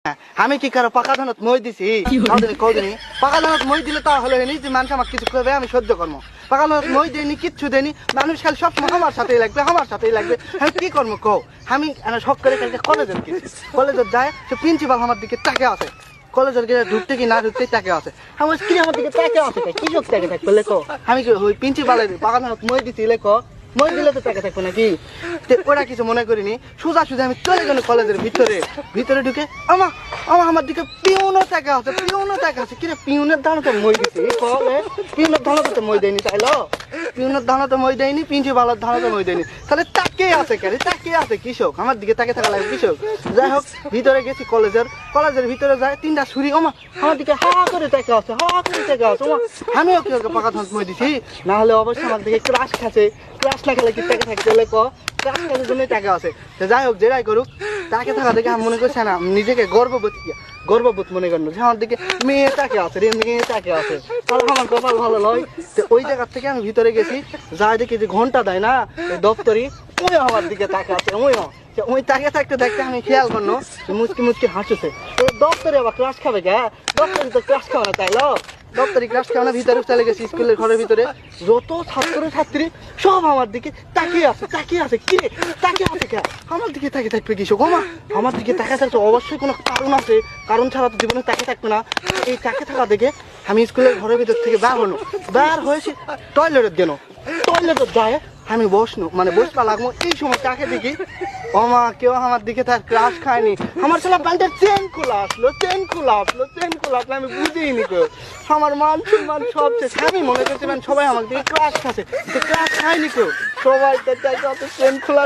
আমি কি কারো পাকা ধানত মই দিছি কদিনই পাকা ধানত মই দিলে তা হলো হেনি যে মানুষ আমাকে কিছু করবে আমি সহ্য করবো পাকা ধানত মই দেয়নি কিচ্ছু দেয়নি মানুষ খালি সবসময় আমার সাথেই লাগবে আমি কি করবো কও আমি শখ করে কালকে কলেজের গেছি কলেজের যায় সে প্রিন্সিপাল আমার দিকে তাকে আছে কলেজের গিয়ে ঢুকতে কি না ঢুকতেই তাকে আছে আমার কি আমার দিকে তাকে আছে কি সব তাকে থাকবে লেখো আমি কি ওই প্রিন্সিপালের পাকা ধানত মই দিছি লেখো মই দিলে তো টাকা থাকবে নাকি ওরা কিছু মনে করিনি সোজা আমি চলে গেল কলেজের ভিতরে ঢুকে আমার দিকে পিউনও টাকা আছে কিরে পিউনের দানা তো মই দিছি পিউনের দানা তো মই দেয়নি তাইলো পিউনের দানা তো মই দেয়নি প্রিন্সিপালের দানা তো মই দেয়নি তাহলে তাকে আছে কেন তাকে আছে কৃষক আমার দিকে তাকে থাকা লাগে কৃষক যাই হোক ভিতরে গেছি কলেজের ভিতরে যায় তিনটা ছুরি আমার দিকে হা করে টাকা আছে আমিও কি পাকা ধান মই দিছি না হলে অবশ্যই আমার দিকে ক্রাশ খাচ্ছে ক্লাস না খেলে কি টাকা থাকতে হলে ক্লাস খাওয়ার জন্যই টাকা আছে যাই হোক যেটাই করুক তাকে থাকা দেখে আমি মনে করছি না নিজেকে গর্ববোধ মনে করেন যে আমার দিকে মেয়ে টাকে আছে তাহলে আমার কপাল ভালো নয় তো ওই জায়গার থেকে আমি ভিতরে গেছি যাই দেখি যে ঘন্টা দেয় না দপ্তরি ওই আমার দিকে টাকা আছে ওই তাকে থাকতে দেখতে আমি খেয়াল করলো মুচকি হাসুছে ওই দপ্তরে আবার ক্লাস খাবে কে দপ্তরি তো ক্লাস খাওয়া না তাইলো দপ্তরি ক্লাস খাওয়া ভিতরে চলে গেছি স্কুলের ঘরের ভিতরে যত ছাত্রছাত্রী সব আমার দিকে তাকিয়ে আছে কি রে তাকিয়ে আছে কে আমার দিকে তাকিয়ে থাকবে কৃষক আমার দিকে তাকিয়ে থাকছে অবশ্যই কোনো কারণ আছে কারণ ছাড়া তো জীবনে তাকিয়ে থাকবে না এই তাকিয়ে থাকা দেখে আমি স্কুলের ঘরের ভিতর থেকে বার হয়েছি টয়লেটের যায় আমি বসবা লাগবো এই সময় তাকে দেখি কেউ আমার দিকে তার ক্লাস খায়নি আমার ছেলে প্যান্টের চেন খোলা আসলো আমি বুঝিনি কেউ আমার মান সম্মান সব শেষ আমি মনে করছিলাম সবাই আমার দিকে ক্লাস খাচ্ছে ক্লাস খায়নি কেউ সবাই চেন খোলা